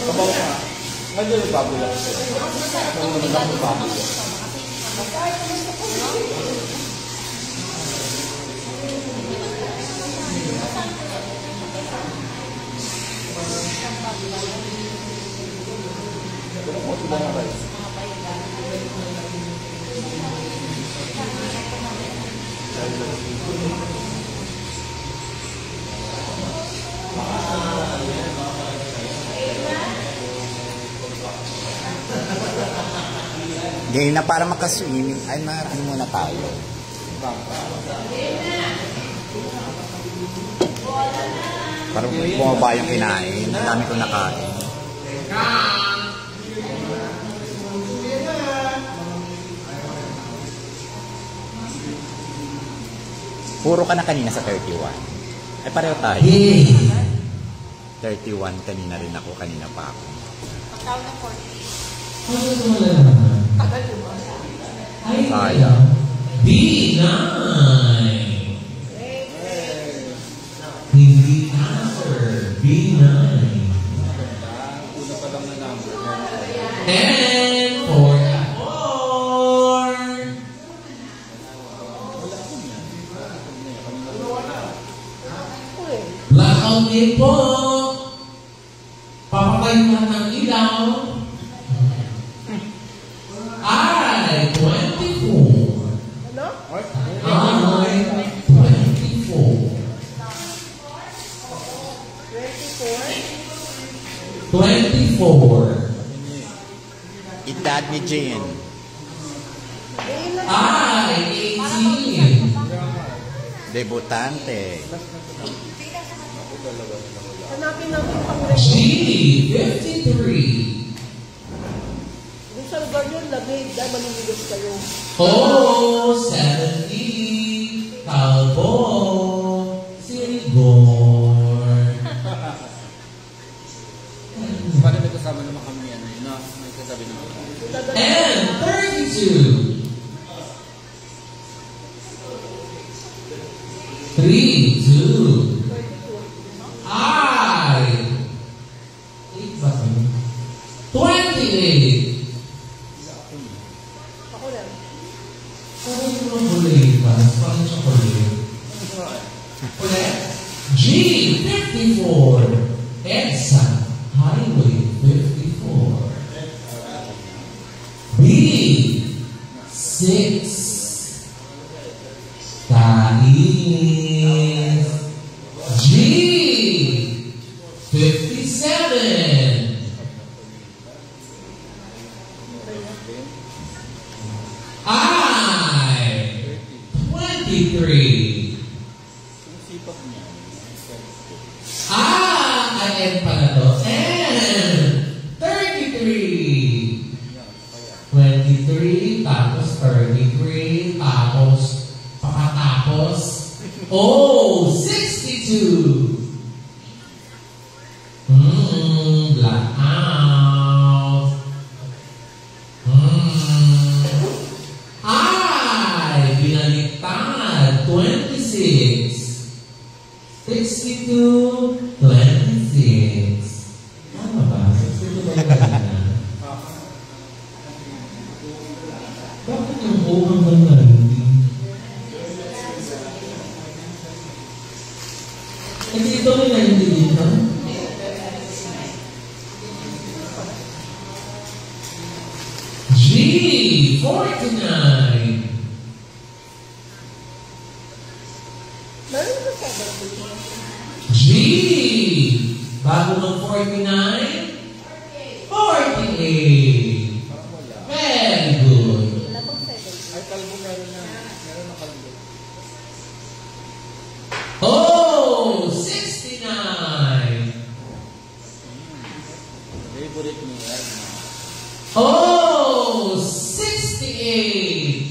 Kabaw ka. Ano yung baboy lang siya? Ano naman lang yung baboy lang? Kumukuha ba na rice? Ngayon na para makaswimming, ay ano muna tayo. Para bumaba yung kinain. Ang dami kong nakain. Puro ka na kanina sa 31. Ay pareho tayo. 31 kanina rin ako. Kanina pa ako. Pagkaw na 40. Sayang. B9. Hindi answer. B9. Una pa lang na number. And for 4. Blackout din po. Papatayin lahat ng ilaw. I 24. Ano? I 24. 24. Edad ni Jane. I 18. Debutante. Hanapin namin pang G 53. Kung sa lugar yun, lamig. Dahil maniligas kayo. O 70. Talbo. Sirigor. Paano may kasama naman kami yan? May kasabi naman. And 32. 3, 2. I 8 ba? 28. Ako lang. Parang yung mga bulay pa. Parang chocolate. Ulit. G 54. EDSA Highway 54. B 6. Talis. G 57. I 23. N pala to. And 33. 23, tapos 33, tapos pakatapos. Oh, 62. Blackout. Ay, binaliktad. 26. 62, 26. Tama ba? 62 ba yun? Bakit yung O hanggang 90? Kasi ito may 90 dito. G, 49. Meron ko sa G, bago ng 49, 48. Very good. wala pang 7. Ay, kalbo meron na. Meron na kalbo. Oh, 69. Favorite mo yan. Oh, 68.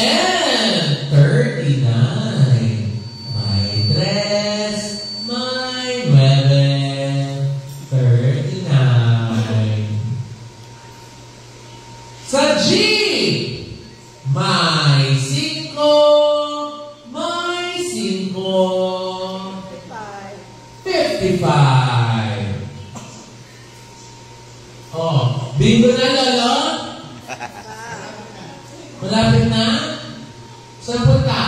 And 39. My dress, my weather. 39. 25. Oh, bingo na, Lolo? Malapit na? Saan punta?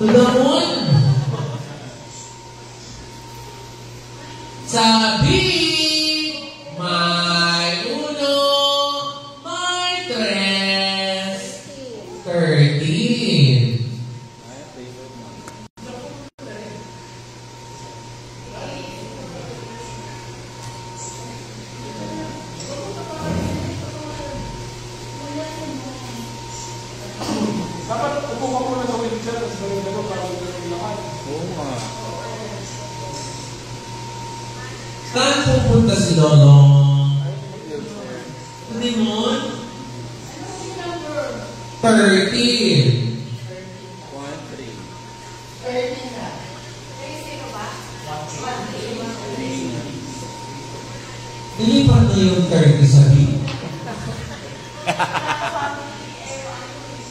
To the moon? Sabi, may uno, may tres, 13. Dapat upo ka muna sa wheelchair, tapos gano'n para lakad. Oo nga. Saan pupunta si Lolo? Hindi mo? 13. 13. Ilipat na yung 30 sa B.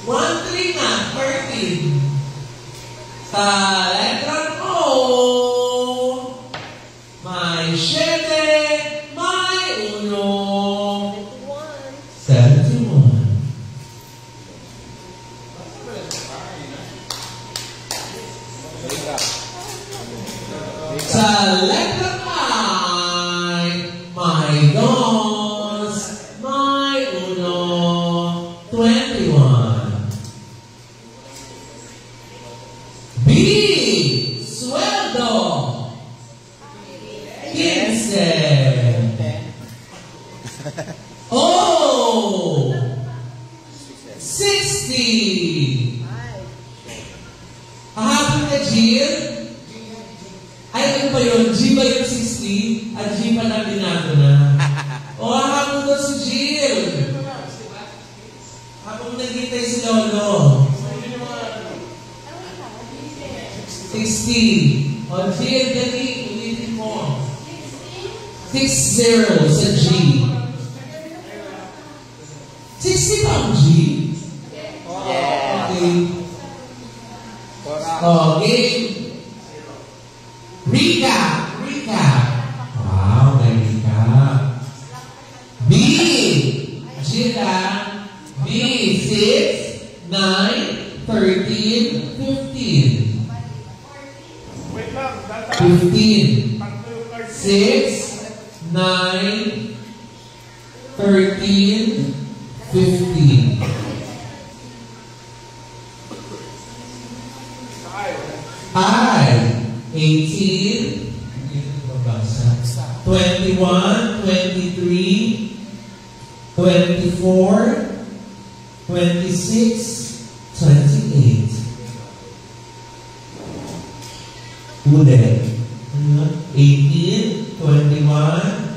1-3 na, 13. Sa letrang O, may 7, may 1, 71. Sa letrang I, may 2, may 1, 21. B, sueldo. 15. O, 60. Hahapon na Jill? Ay, ano pa yun? G ba yung 60? At G pa na binago na. O, hahapon na si Jill. Habang naghintay si Lolo. 60. O, Jill, dali. Ulitin mo. 60 sa G. 60 ba ang G? Okay. Okay. Recap. Wow, may recap. B. Gila. B. 6, 9, 13, 15. Wait lang, data. 15. Tatlo yung card. 6, 9, 13, 15. I, 18, 21, 23, 24, 26, 28. Ulit. 18, 21,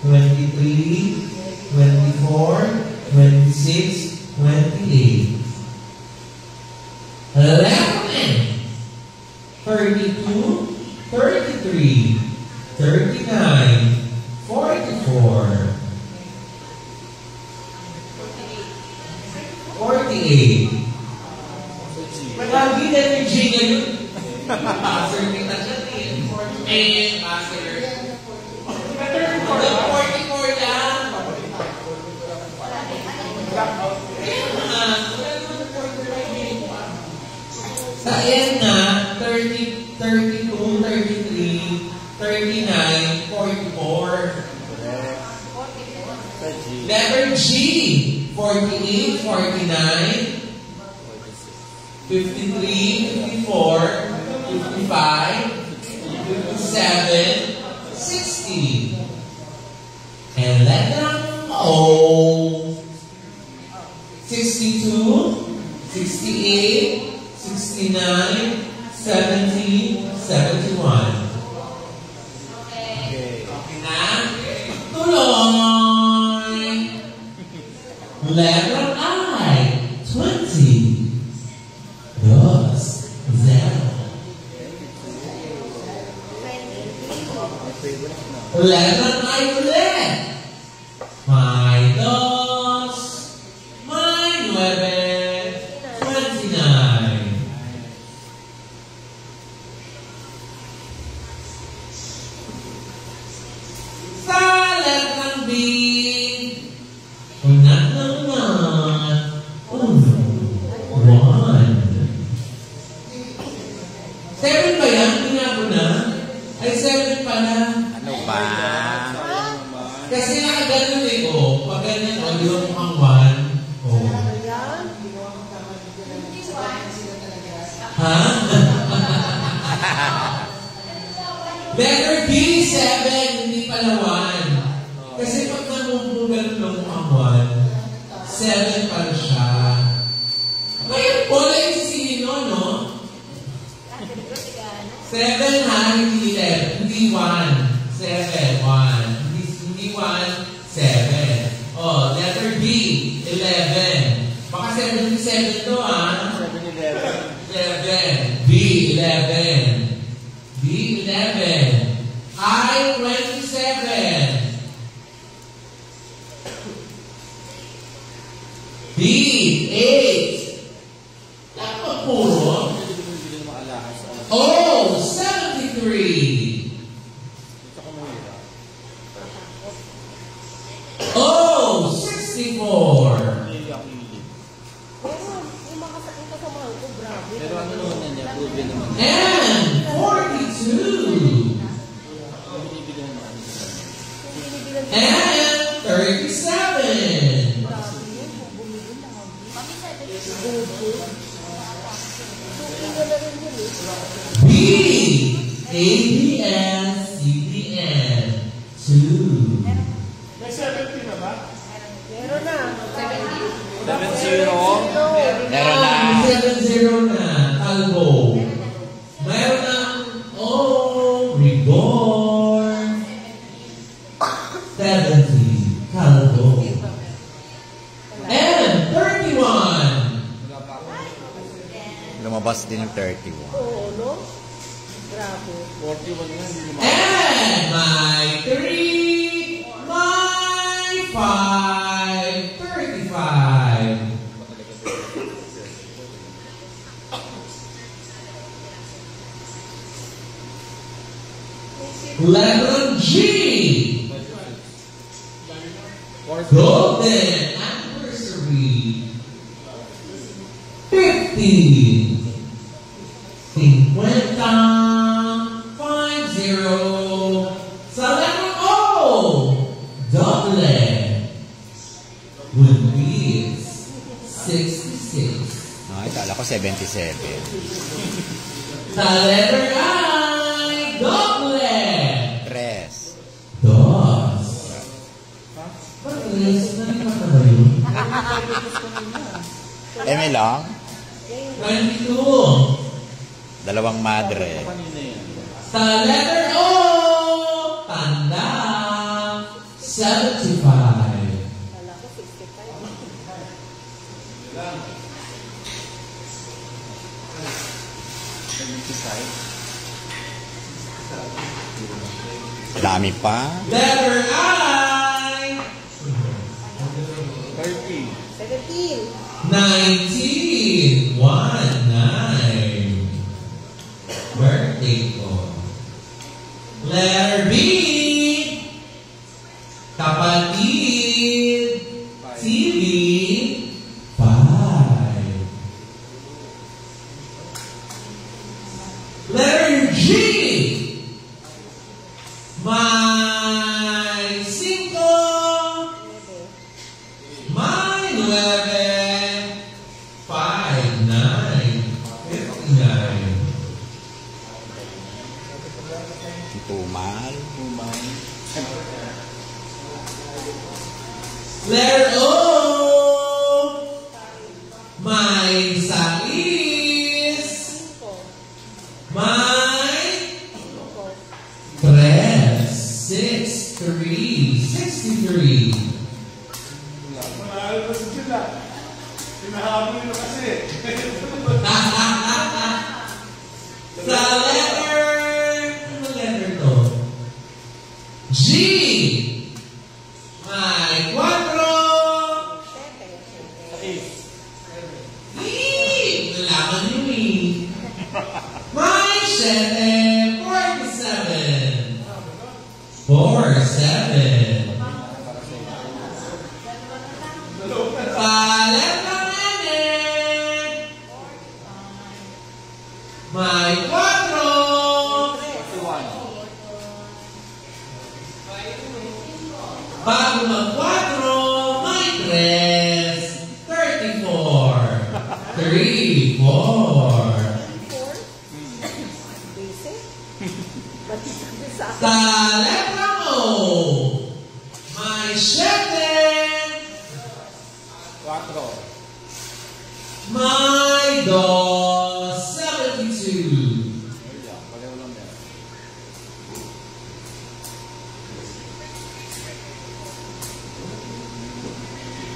23, 24, 26, 28. 11, 32, 33, 39, 44, 48. Lagi na energy ngayon. Passer kita dyan eh. And passer. Hanggang 44 lang. Sa end na, 30, 32, 33, 39, 44. Letter G, 48, 49, 53, 54, 55, 57, 60. And letter O, 62, 68, 69, 70, 71. Okay na? Tuloy! Letter I, 20. Dos, 0. Letter I ulit. May dos, may 9, 29. yan? Binago na? Ay, 7 pala. Ano ba? Kasi nakaganon eh, oh. Pag ganyan, oh, di ba mukhang 1? Oh. Ayan. Ha? Letter B, 7, hindi pala 1. Kasi pag namumugan ng mukhang 1, 7 pala siya. Ngayon po, like sino, no? 7 ha, hindi 11. Hindi 1. 7, 1. Hindi 1, 7. Oh, letter B, 11. Baka 77 to, ha? 11. B, 11. B, 11. I, 27. B, 8. Dapat puro. Oh, 73. Oh, 64. Yung mga kasamahan ko, grabe. Pero ano naman yan niya, proven naman. And 42. Binibilang mo ano. Binibilan ko. And 37. Grabe yun. Bumili na ako. Bubo. Suki na rin yun eh. B, ABS, CBN, 2. May 70 na ba? Meron na. 7-0. Meron na. 7-0 na. Talbo. Meron na. Oh, Reborn. 70. Talbo. And 31. Lumabas din yung 31. Oo, no? Grabe. 41 nga, hindi naman. And my 3, my 5, 35. Letter G. Golden anniversary. 50. 50. 50. Sa letter O. Double. Would be 66. Ay, kala ko 77. Sa letter I. Double. 3. Dos. Bakit na ba yun? Eme lang. 22. Dalawang madre. Kanina yan. Sa letter O, tanda, 75. Kala ko 65. Dami pa. Letter I, 30. 17. 19. 1, 9. Birthday ko. Letter B, kapatid, TV, 5. Letter G, my 5, my 11, 5, 9, 59. Si Tumal. Letter O, my Salis, 5. my 5. 3, 6, 3, 63. Manalo pa sila. Pinahabol nyo kasi. Sa letter, ano letter to? G, my 4, nalaman nyo eh. My 7, 47. 47. Palet ng ene. My 4, Sa letra O, may 7. 4. My God, 72. Wala, pareho lang yan.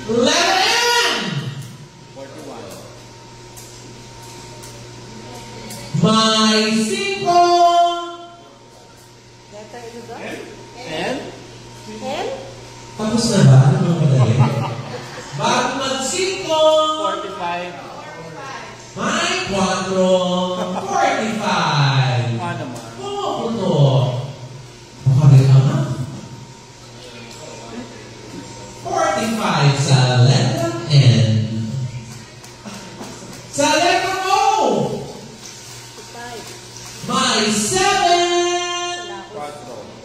Letter N. 41. My 5. Letter ano ba? And? M? Tapos na ba? Ano mga madali? Bago mag-5. 45. May 4. 45. Ano naman? Oo, ito. Makarita nga. 45 sa letter N. Sa letter O, 5. may 7.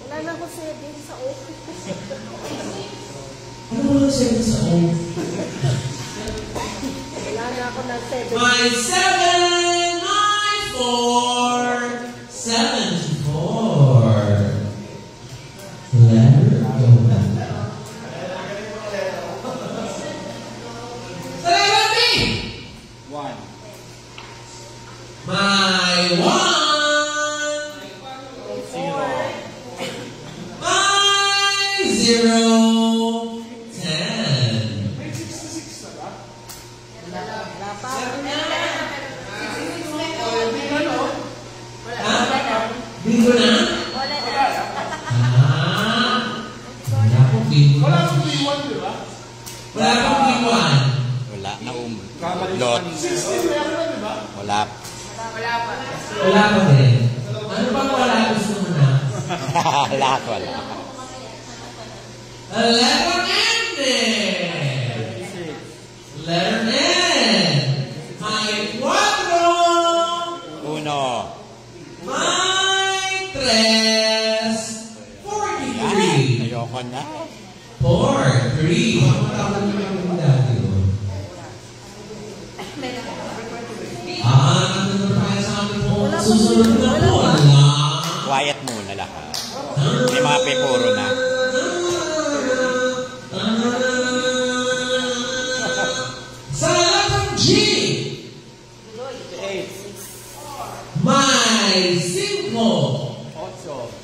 Wala na ako 7 sa office. Ano ba ang 7 sa O? Wala na ako ng 7. My 7, my 4, 74. Letter O. Sa letter B, 1. my 1, 0. my 0, 10. Wala pa. Ha? Bingo na? Wala na. Wala akong bingo. Wala akong B1, di ba? Wala akong B1. Wala na Kamali lot. sa kanina. Di ba? Wala. Wala pa rin. Ano bang wala gusto mo na? Lahat wala. Letter N. Letter N. May 4. Uno. May 3. 43. Ayoko na. 4. 3. Baka matawag niyo yung dati ko. Ano na tayo sa amin po? Susunod na po. Wala. Quiet muna lahat. May mga pepuro na. Sa letter G, 8. may 5. 8.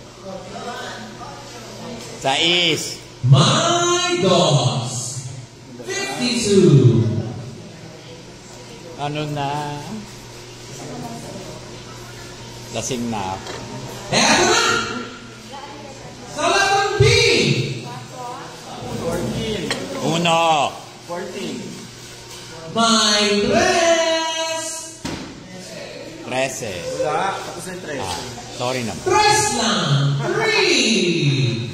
Sa is. My dos. 52. Ano na? Lasing na ako. Eto na! Sa letter B, 14. Uno. 14. my 3. 13. Wala. Tapos na 3. Sorry naman. 3 lang. 3.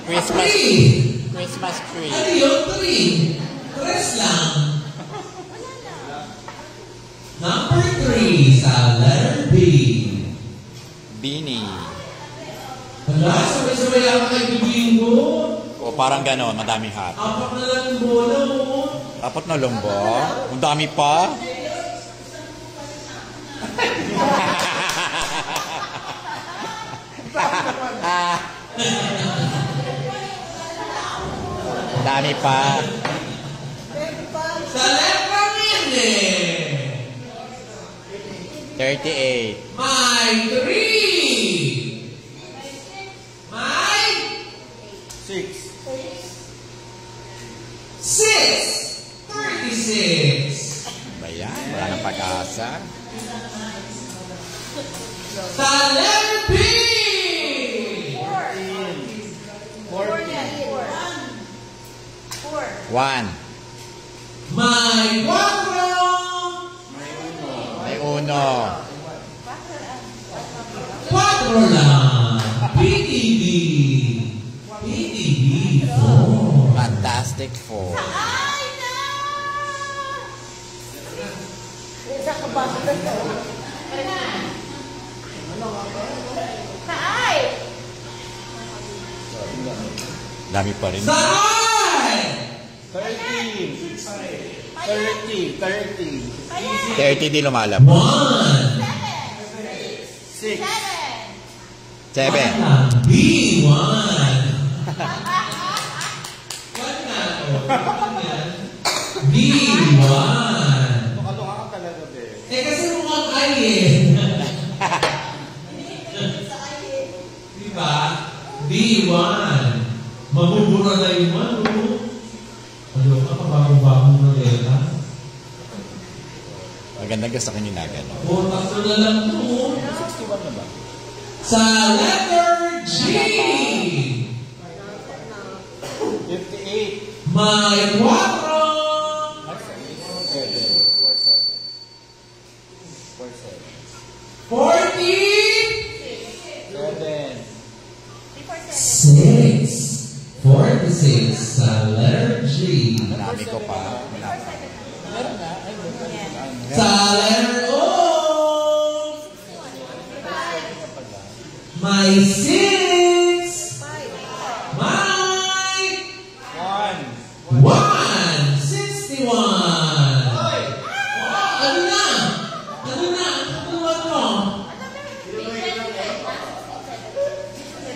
Christmas. 3. Christmas tree. Ano yun? 3. 3 lang. Number 3 sa letter B. Bini. Wala, sabay-sabay lang kayo bibingo. O parang gano'n, madaming hat. 4 na lang yung bola mo. Apat na lumbo. Ang dami pa. Dami pa. Sa letra N, 38. may 3. May 6. 6. 36. Ba yan? Wala nang pag-asa. Sa letter B, 1. may 4. May uno. 4 lang. PTV. PTV 4. Fantastic Four. Isa ka ba? Kaay! Dami pa rin. Sa I, 13. 30. 30. 30 di lumalabas. 1. 6. 6. 7. B1. What na? B1. Makaluha ka talaga, be. Kasi mukhang ay eh. Diba? B1. Mabubura na yung ano. Ano ka, pabago-bago na leta. Maganda gusto ko yung nagano. Tatlo na lang ito. 61 na ba? Sa letter G. 58. May 4. 46 sa letter G. Marami ko pa. Wala pa. Meron na. Ay, Sa letter O, may 6. May 1. 61. Ano na? Ano na? Ano mo?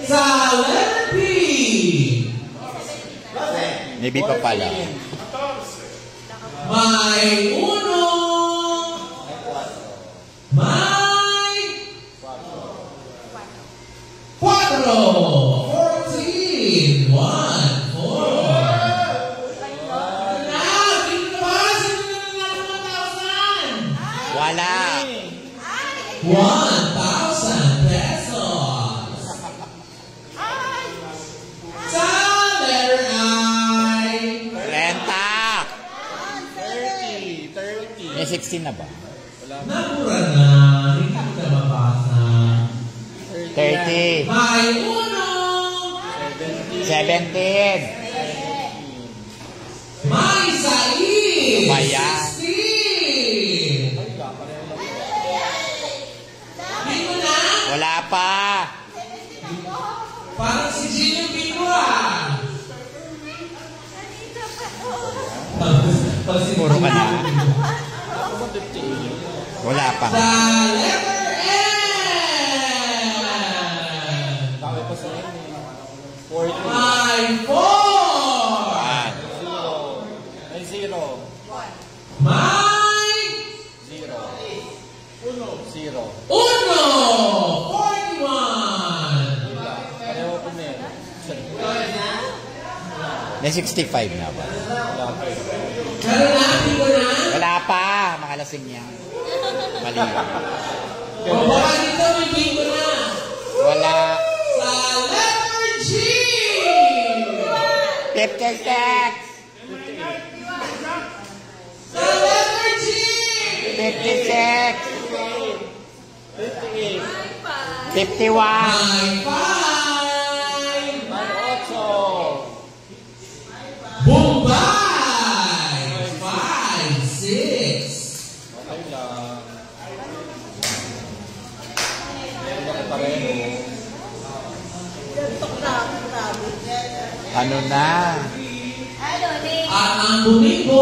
Sa letter P, Maybe pa pala. may 1. May 4. 14. 1. 4. Wala. 1,000 pesos. Sa letter I, 30. May 16 na ba? nabura na, hindi ko na mabasa. 30. May 17. 1. May 6. Ba yan? 16. Hindi mo na? Wala pa. Parang si Gino Pico ah. Puro ka na. Wala pa. Sa letter N, Dami pa sa inyo. 40. may 4. 0. May 0. May 0. 0. 1. 41. Pareho po na yun. May 65 na ba? Wala pa eh. Meron na, hindi ko na. Wala pa. Mga lasing niya. Mali. O baka dito may bingo na. Wala. Sa letter G, 56. sa letter G, 56. 58. 51. may 5. May 8. Bombay, 5, 6. Okay lang. Meron ako pareho. Ano na? Ano, At ang bumiko